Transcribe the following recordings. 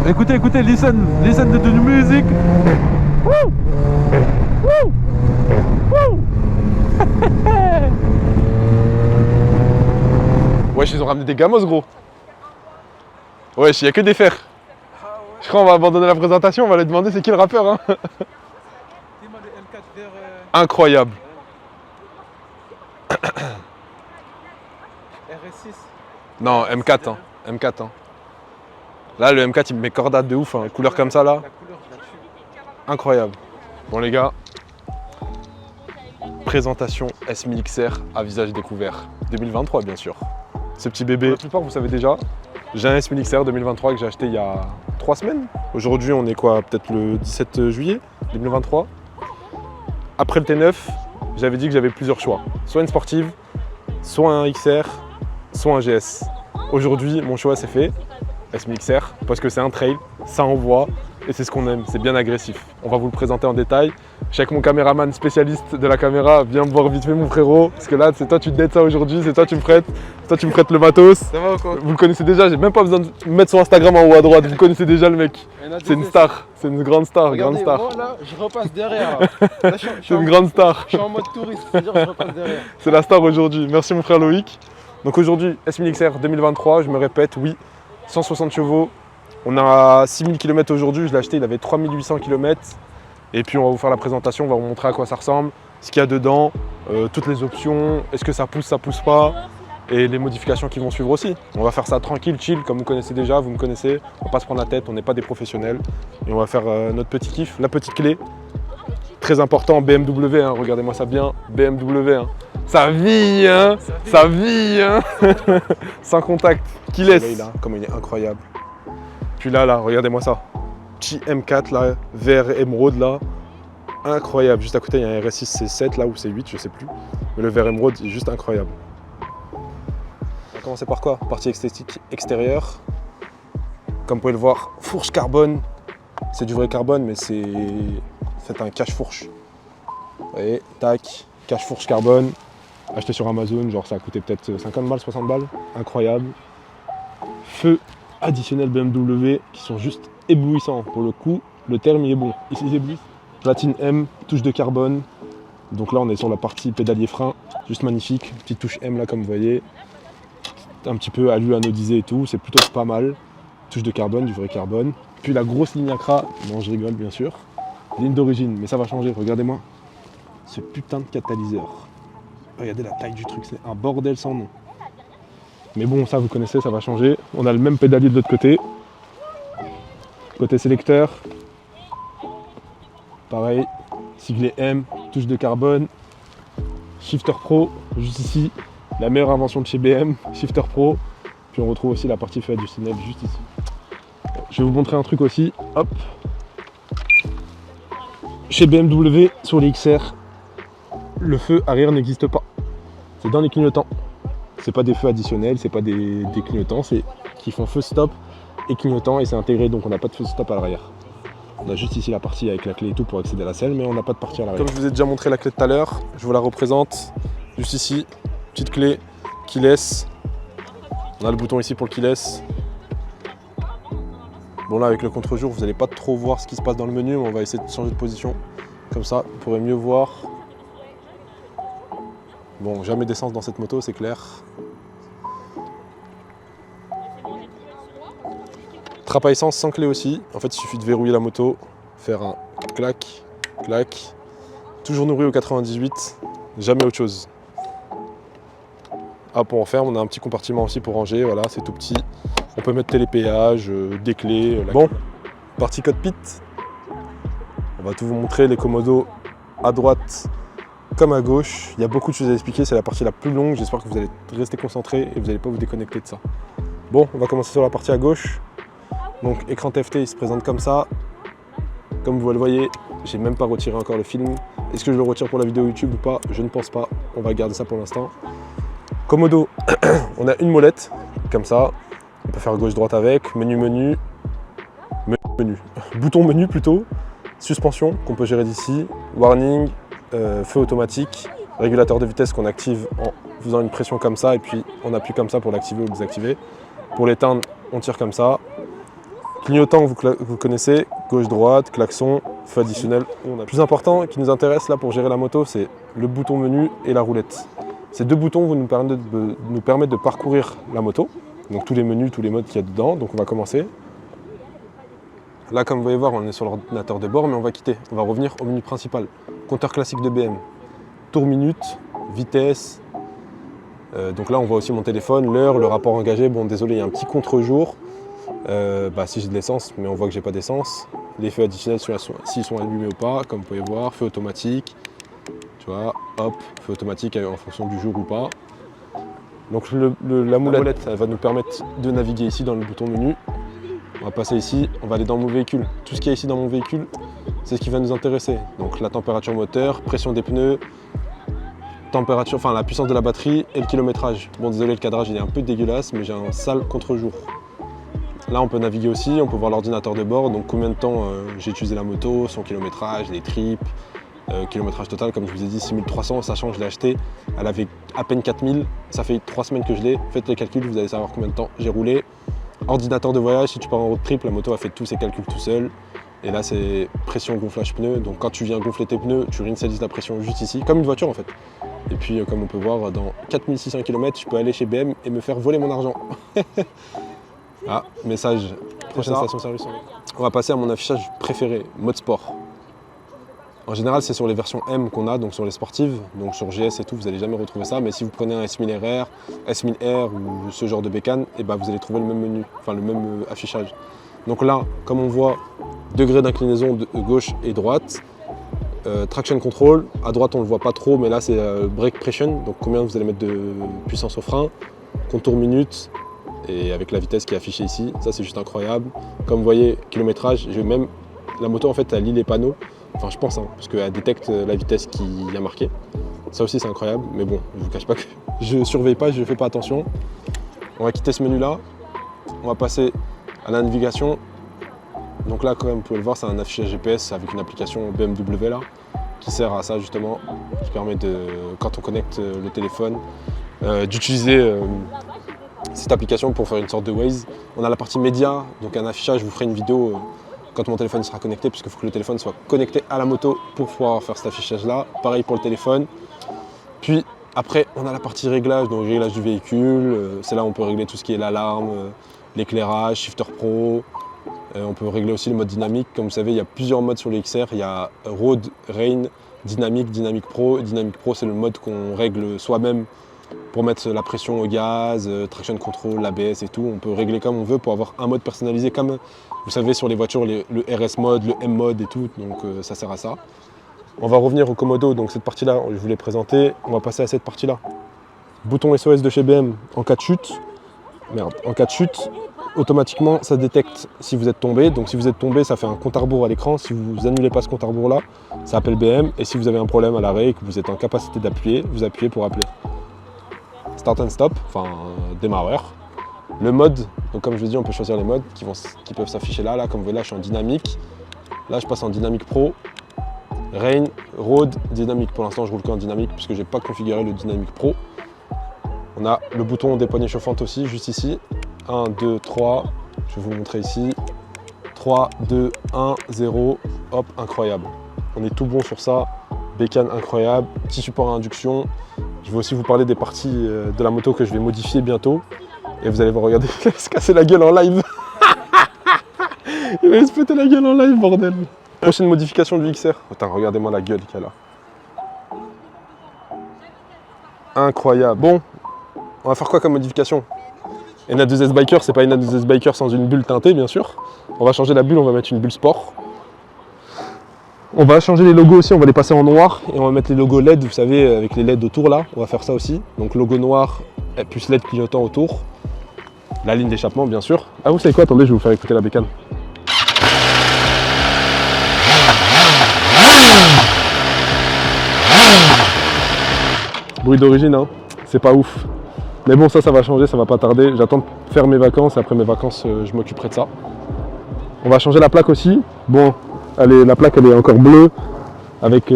Écoutez, écoutez, listen to the music. Woo! Woo! Woo! Wesh, ils ont ramené des gamos, gros. Wesh, il n'y a que des fers. Je crois qu'on va abandonner la présentation, on va lui demander c'est qui le rappeur. Hein. Incroyable. RS6. Non, M4. Hein. M4. Hein. Là, le M4, il me met cordate de ouf. Hein. Couleur comme ça, là. Incroyable. Bon, les gars. Présentation S1000 XR à visage découvert. 2023, bien sûr. Ce petit bébé, la plupart, vous savez déjà. J'ai un S1000 XR 2023 que j'ai acheté il y a 3 semaines. Aujourd'hui, on est quoi? Peut-être le 17 juillet 2023. Après le T9, j'avais dit que j'avais plusieurs choix. Soit une sportive, soit un XR, soit un GS. Aujourd'hui, mon choix s'est fait. S1000 XR, parce que c'est un trail, ça envoie, et c'est ce qu'on aime, c'est bien agressif. On va vous le présenter en détail. Je sais que mon caméraman spécialiste de la caméra vient me voir vite fait, mon frérot, parce que là, c'est toi tu te dettes ça aujourd'hui, c'est toi tu me prêtes, le matos. Ça va ou quoi? Vous le connaissez déjà, j'ai même pas besoin de mettre son Instagram en haut à droite, vous connaissez déjà le mec. C'est une star, c'est une grande star, Regardez, grande star. moi là, je repasse derrière. Là, C'est une grande star. Je suis en mode touriste, c'est-à-dire je repasse derrière. C'est la star aujourd'hui. Merci mon frère Loïc. Donc aujourd'hui, S1000 XR 2023, je me répète, oui, 160 chevaux. On a 6000 km aujourd'hui, je l'ai acheté, il avait 3800 km. Et puis on va vous faire la présentation, on va vous montrer à quoi ça ressemble, ce qu'il y a dedans, toutes les options, est-ce que ça pousse pas, et les modifications qui vont suivre aussi. On va faire ça tranquille, chill, comme vous connaissez déjà, vous me connaissez. On va pas se prendre la tête, on n'est pas des professionnels. Et on va faire notre petit kiff, la petite clé. Très important, BMW, hein, regardez-moi ça bien, BMW. Hein. Ça vit, hein, ça vit, hein. Sans contact, qui laisse. Là, comme il est incroyable. Puis là, regardez-moi ça. Petit M4 là, vert émeraude là. Incroyable. Juste à côté, il y a un RS6 C7 là ou C8, je sais plus. Mais le vert émeraude est juste incroyable. On va commencer par quoi? Partie esthétique extérieure. Comme vous pouvez le voir, fourche carbone. C'est du vrai carbone, mais c'est un cache-fourche. Vous voyez, tac, cache-fourche carbone. Acheté sur Amazon, genre ça a coûté peut-être 50 balles, 60 balles. Incroyable. Feu additionnel BMW qui sont juste éblouissants. Pour le coup, le terme il est bon. Ici c'est éblouissant. Platine M, touche de carbone. Donc là on est sur la partie pédalier frein, juste magnifique. Petite touche M là comme vous voyez. Un petit peu alu anodisé et tout, c'est plutôt pas mal. Touche de carbone, du vrai carbone. Puis la grosse ligne Acra, non je rigole bien sûr. Ligne d'origine, mais ça va changer, regardez-moi. Ce putain de catalyseur. Regardez la taille du truc, c'est un bordel sans nom. Mais bon, ça vous connaissez, ça va changer. On a le même pédalier de l'autre côté. Côté sélecteur. Pareil, siglet M, touche de carbone. Shifter Pro, juste ici. La meilleure invention de chez BM, Shifter Pro. Puis on retrouve aussi la partie feu additionnelle juste ici. Je vais vous montrer un truc aussi. Hop. Chez BMW, sur les XR, le feu arrière n'existe pas. C'est dans les clignotants. C'est pas des feux additionnels, c'est pas des clignotants, c'est qui font feu stop et clignotant et c'est intégré donc on n'a pas de feu stop à l'arrière. On a juste ici la partie avec la clé et tout pour accéder à la selle mais on n'a pas de partie à l'arrière. Comme je vous ai déjà montré la clé tout à l'heure, je vous la représente. Juste ici, petite clé qui laisse. On a le bouton ici pour le qui laisse. Bon là avec le contre-jour vous n'allez pas trop voir ce qui se passe dans le menu mais on va essayer de changer de position. Comme ça vous pourrez mieux voir. Bon, jamais d'essence dans cette moto, c'est clair. Trappe à essence sans clé aussi. En fait, il suffit de verrouiller la moto, faire un clac, clac. Toujours nourri au 98, jamais autre chose. Hop, on referme, on a un petit compartiment aussi pour ranger, voilà, c'est tout petit. On peut mettre télépéage, des clés. Bon, partie cockpit. On va tout vous montrer, les commodos à droite comme à gauche. Il y a beaucoup de choses à expliquer, c'est la partie la plus longue. J'espère que vous allez rester concentré et vous n'allez pas vous déconnecter de ça. Bon, on va commencer sur la partie à gauche. Donc écran TFT, il se présente comme ça. Comme vous le voyez, j'ai même pas retiré encore le film. Est-ce que je le retire pour la vidéo YouTube ou pas? Je ne pense pas. On va garder ça pour l'instant. Commodo, on a une molette, comme ça. On peut faire gauche-droite avec. Menu. Bouton menu plutôt. Suspension qu'on peut gérer d'ici. Warning. Feu automatique, régulateur de vitesse qu'on active en faisant une pression comme ça et puis on appuie comme ça pour l'activer ou le désactiver. Pour l'éteindre, on tire comme ça. Clignotant, vous connaissez, gauche-droite, klaxon, feu additionnel. Le plus important qui nous intéresse là pour gérer la moto, c'est le bouton menu et la roulette. Ces deux boutons vont nous permettre de parcourir la moto. Donc tous les menus, tous les modes qu'il y a dedans. Donc on va commencer. Là, comme vous pouvez voir, on est sur l'ordinateur de bord, mais on va quitter. On va revenir au menu principal. Compteur classique de BM. Tour minute, vitesse. Donc là, on voit aussi mon téléphone, l'heure, le rapport engagé. Bon, désolé, il y a un petit contre-jour. Si j'ai de l'essence, mais on voit que j'ai pas d'essence. Les feux additionnels, s'ils sont allumés ou pas, comme vous pouvez voir. Feu automatique. Tu vois, hop, feu automatique en fonction du jour ou pas. Donc la molette, elle va nous permettre de naviguer ici dans le bouton menu. On va passer ici, on va aller dans mon véhicule. Tout ce qu'il y a ici dans mon véhicule, c'est ce qui va nous intéresser. Donc la température moteur, pression des pneus, température, enfin la puissance de la batterie et le kilométrage. Bon, désolé, le cadrage il est un peu dégueulasse, mais j'ai un sale contre-jour. Là, on peut naviguer aussi, on peut voir l'ordinateur de bord, donc combien de temps j'ai utilisé la moto, son kilométrage, les trips, kilométrage total, comme je vous ai dit, 6300, sachant que je l'ai acheté, elle avait à peine 4000, ça fait 3 semaines que je l'ai. Faites les calculs, vous allez savoir combien de temps j'ai roulé. Ordinateur de voyage, si tu pars en road trip, la moto a fait tous ses calculs tout seul. Et là, c'est pression gonflage pneus. Donc quand tu viens gonfler tes pneus, tu réinitialises la pression juste ici, comme une voiture en fait. Et puis, comme on peut voir, dans 4600 km, je peux aller chez BM et me faire voler mon argent. Ah, message, prochaine station-service. On va passer à mon affichage préféré, mode sport. En général, c'est sur les versions M qu'on a, donc sur les sportives, donc sur GS et tout, vous n'allez jamais retrouver ça. Mais si vous prenez un S1000RR, S1000R ou ce genre de bécane, et ben vous allez trouver le même menu, enfin le même affichage. Donc là, comme on voit, degré d'inclinaison de gauche et droite, traction control. À droite, on ne le voit pas trop, mais là, c'est brake pression, donc combien vous allez mettre de puissance au frein, contour minute, et avec la vitesse qui est affichée ici, ça c'est juste incroyable. Comme vous voyez, kilométrage, la moto en fait, elle lit les panneaux. Enfin, je pense, parce qu'elle détecte la vitesse qui y a marqué. Ça aussi, c'est incroyable. Mais bon, je ne vous cache pas que je ne surveille pas, je ne fais pas attention. On va quitter ce menu-là. On va passer à la navigation. Donc là, comme vous pouvez le voir, c'est un affichage GPS avec une application BMW là, qui sert à ça justement, qui permet de, quand on connecte le téléphone, d'utiliser cette application pour faire une sorte de Waze. On a la partie média, donc un affichage, je vous ferai une vidéo quand mon téléphone sera connecté, puisqu'il faut que le téléphone soit connecté à la moto pour pouvoir faire cet affichage-là. Pareil pour le téléphone. Puis après, on a la partie réglage, donc réglage du véhicule. C'est là où on peut régler tout ce qui est l'alarme, l'éclairage, shifter pro. On peut régler aussi le mode dynamique. Comme vous savez, il y a plusieurs modes sur le XR. Il y a Road, Rain, Dynamique, Dynamique Pro. Dynamique Pro, c'est le mode qu'on règle soi-même pour mettre la pression au gaz, traction control, l'ABS et tout. On peut régler comme on veut pour avoir un mode personnalisé comme vous savez sur les voitures, le RS mode, le M mode et tout, donc ça sert à ça. On va revenir au Komodo, donc cette partie-là, je vous l'ai présentée. On va passer à cette partie-là. Bouton SOS de chez BM en cas de chute. Merde, en cas de chute, automatiquement ça détecte si vous êtes tombé. Donc si vous êtes tombé, ça fait un compte à rebours à l'écran. Si vous annulez pas ce compte à rebours-là, ça appelle BM. Et si vous avez un problème à l'arrêt et que vous êtes en capacité d'appuyer, vous appuyez pour appeler. Start and stop, enfin démarreur. Le mode, donc comme je vous ai dit, on peut choisir les modes qui peuvent s'afficher là. Comme vous voyez là, je suis en dynamique. Là, je passe en dynamique pro. Rain, Road, dynamique. Pour l'instant, je roule qu'en dynamique puisque je n'ai pas configuré le dynamique pro. On a le bouton des poignées chauffantes aussi, juste ici. 1, 2, 3. Je vais vous montrer ici. 3, 2, 1, 0. Hop, incroyable. On est tout bon sur ça. Bécane incroyable. Petit support à induction. Je vais aussi vous parler des parties de la moto que je vais modifier bientôt. Et vous allez voir, regardez, il va se casser la gueule en live. Il va se péter la gueule en live, bordel. Prochaine modification du XR. Attends, regardez-moi la gueule qu'il y a là. Incroyable. Bon, on va faire quoi comme modification? NA2S Biker, c'est pas NA2S Biker sans une bulle teintée, bien sûr. On va changer la bulle, on va mettre une bulle sport. On va changer les logos aussi, on va les passer en noir et on va mettre les logos LED, vous savez, avec les LED autour là. On va faire ça aussi. Donc logo noir plus LED clignotant autour. La ligne d'échappement, bien sûr. Ah, vous savez quoi? Attendez, je vais vous faire écouter la bécane. Bruit d'origine, hein. C'est pas ouf. Mais bon, ça va changer, ça va pas tarder. J'attends de faire mes vacances et après mes vacances, je m'occuperai de ça. On va changer la plaque aussi. Bon, la plaque, elle est encore bleue avec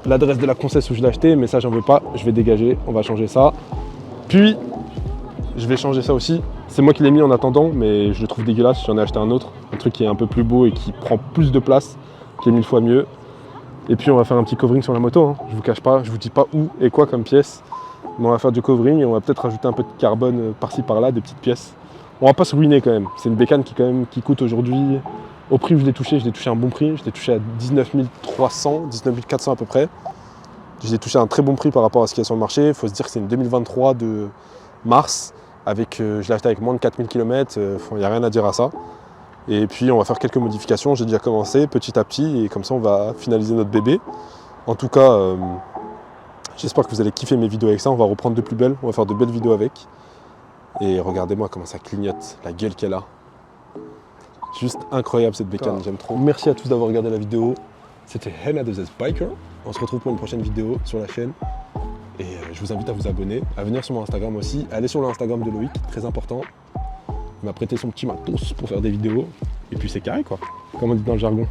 l'adresse de la concession où je l'ai acheté, mais ça, j'en veux pas. Je vais dégager. On va changer ça. Puis, je vais changer ça aussi. C'est moi qui l'ai mis en attendant, mais je le trouve dégueulasse. J'en ai acheté un autre, un truc qui est un peu plus beau et qui prend plus de place, qui est 1000 fois mieux. Et puis on va faire un petit covering sur la moto, hein. Je vous cache pas, je vous dis pas où et quoi comme pièce. Mais on va faire du covering et on va peut-être rajouter un peu de carbone par-ci par-là, des petites pièces. On va pas se ruiner quand même. C'est une bécane qui coûte aujourd'hui, au prix où je l'ai touché un bon prix. Je l'ai touché à 19 300, 19 400 à peu près. Je l'ai touché à un très bon prix par rapport à ce qu'il y a sur le marché. Il faut se dire que c'est une 2023 de mars. Je l'ai acheté avec moins de 4000 km, il n'y a rien à dire à ça. Et puis on va faire quelques modifications, j'ai déjà commencé petit à petit et comme ça on va finaliser notre bébé. En tout cas, j'espère que vous allez kiffer mes vidéos avec ça, on va reprendre de plus belles, on va faire de belles vidéos avec. Et regardez-moi comment ça clignote, la gueule qu'elle a. Juste incroyable cette bécane, j'aime trop. Merci à tous d'avoir regardé la vidéo. C'était Henna de The Biker. On se retrouve pour une prochaine vidéo sur la chaîne. Et je vous invite à vous abonner, à venir sur mon Instagram aussi. Allez sur l'Instagram de Loïc, très important. Il m'a prêté son petit matos pour faire des vidéos. Et puis c'est carré quoi, comme on dit dans le jargon.